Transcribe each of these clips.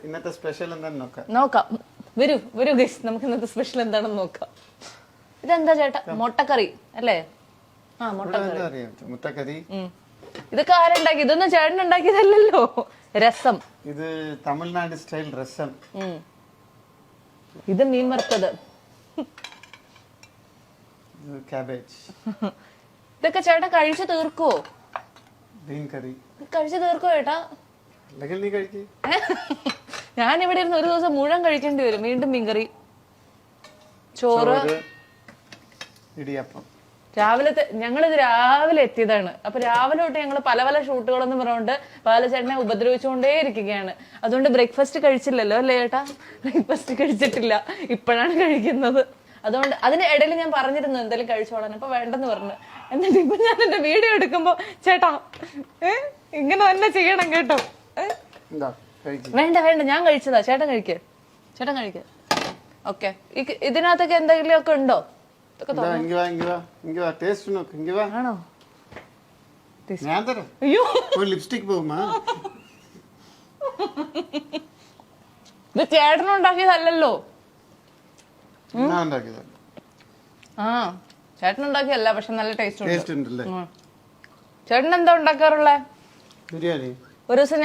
ഇന്നത്തെ സ്പെഷ്യൽ എന്താണെന്ന് നോക്കാം. വരൂ ഗൈസ്, നമുക്ക് ഇന്നത്തെ സ്പെഷ്യൽ എന്താണെന്ന് നോക്കാം. ഇതെന്താ ചേട്ടാ? മുട്ടക്കറി അല്ലേ? ആ, മുട്ടക്കറി. ഇതൊക്കെ ആരുണ്ടാക്കി? ഇതൊന്നും ചേട്ടൻ ഉണ്ടാക്കിയതല്ലോ. രസം. ഇത് തമിഴ്നാട് സ്റ്റൈൽ രസം. ഇത് മീൻ വറുത്തത്. കാബേജ്. ഇതൊക്കെ ചേട്ടാ കഴിച്ചു തീർക്കുവോ? ഗ്രീൻ കറി കഴിച്ചു തീർക്കോ ചേട്ടാ? നീ കഴിക്ക്. ഞാൻ ഇവിടെ ഇരുന്ന് ഒരു ദിവസം മുഴുവൻ കഴിക്കേണ്ടി വരും. വീണ്ടും മീൻകറി, ചോറ്, ഇടിയപ്പം. ഞങ്ങളിത് രാവിലെ എത്തിയതാണ്. അപ്പൊ രാവിലെ തൊട്ട് ഞങ്ങൾ പല പല ഷൂട്ടുകളെന്ന് പറഞ്ഞുകൊണ്ട് ബാലചേട്ടനെ ഉപദ്രവിച്ചുകൊണ്ടേ ഇരിക്കുകയാണ്. അതുകൊണ്ട് ബ്രേക്ക്ഫാസ്റ്റ് കഴിച്ചില്ലല്ലോ അല്ലേ ചേട്ടാ? ബ്രേക്ക്ഫാസ്റ്റ് കഴിച്ചിട്ടില്ല, ഇപ്പോഴാണ് കഴിക്കുന്നത്. അതുകൊണ്ട് അതിന്റെ ഇടയിൽ ഞാൻ പറഞ്ഞിരുന്നു എന്തെങ്കിലും കഴിച്ചോളാൻ. അപ്പൊ വേണ്ടെന്ന് പറഞ്ഞു. എന്നിട്ട് ഇപ്പൊ ഞാൻ എന്റെ വീഡിയോ എടുക്കുമ്പോ ചേട്ടാ ഇങ്ങനെ തന്നെ ചെയ്യണം കേട്ടോ. വേണ്ട ഞാൻ കഴിച്ചതാ. ചേട്ടൻ കഴിക്ക്. ഓക്കെ. ഇതിനകത്തൊക്കെ എന്തെങ്കിലും ഒക്കെ ഉണ്ടോ? ആണോ? അയ്യോ, ഇത് ചേട്ടനുണ്ടാക്കിയതല്ലോ. ആ, ചേട്ടനുണ്ടാക്കിയല്ല, പക്ഷെ നല്ല ടേസ്റ്റ് ഉണ്ട്. ചേട്ടൻ എന്താ ഉണ്ടാക്കാറുള്ളേ? ബിരിയാണി. ഒരു ദിവസം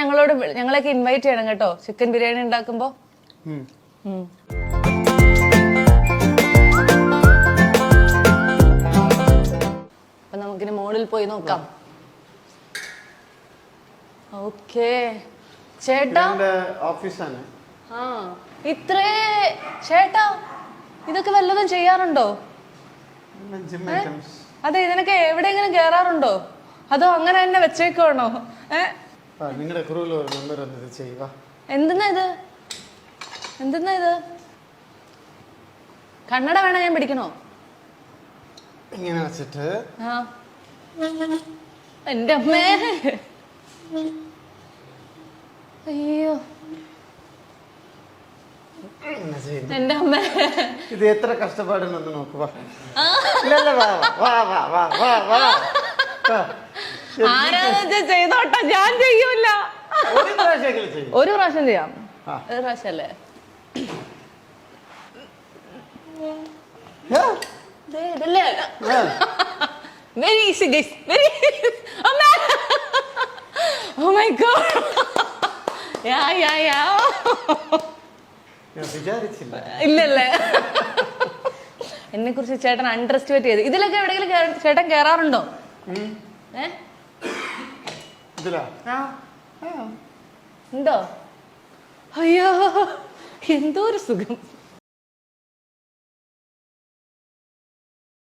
ഞങ്ങളെയൊക്കെ ഇൻവൈറ്റ് ചെയ്യണം കേട്ടോ, ചിക്കൻ ബിരിയാണി ഉണ്ടാക്കുമ്പോ. അപ്പൊ നമുക്കിനി മോളിൽ പോയി നോക്കാം. ഓക്കേ ചേട്ടാ, ഓഫീസാണ്. ആ ഇത്രേ ചേട്ടാ, ഇതൊക്കെ വല്ലതും ചെയ്യാറുണ്ടോ? അതെ, ഇതിനൊക്കെ എവിടെയെങ്കിലും കേറാറുണ്ടോ? അതോ അങ്ങനെ തന്നെ വെച്ചേക്കുവാണോ? നിങ്ങളുടെ എന്തെന്നാ ഇത്? കണ്ണട വേണ ഞാൻ പിടിക്കണോ? ഇങ്ങനെ വെച്ചിട്ട്. എന്റെ അമ്മേ, അയ്യോ എന്റെ അമ്മ, ഇത് എത്ര കഷ്ടപ്പാടുണ്ടെന്ന് നോക്കുക. ആരാധന ചെയ്തോട്ടെ, ഞാൻ ചെയ്യൂല. ഒരു പ്രാവശ്യം ചെയ്യാം. ഒരു പ്രാവശ്യല്ലേ? ഇതല്ലേ very easy guys, very. Oh my god. ഇല്ലല്ലേ? എന്നെ കുറിച്ച് ചേട്ടൻ അണ്ടർ എസ്റ്റിമേറ്റ് ചെയ്ത്. ഇതിലൊക്കെ എവിടെയെങ്കിലും ചേട്ടൻ കേറാറുണ്ടോ? ഉണ്ടോ? അയ്യോ, എന്തോ ഒരു സുഖം.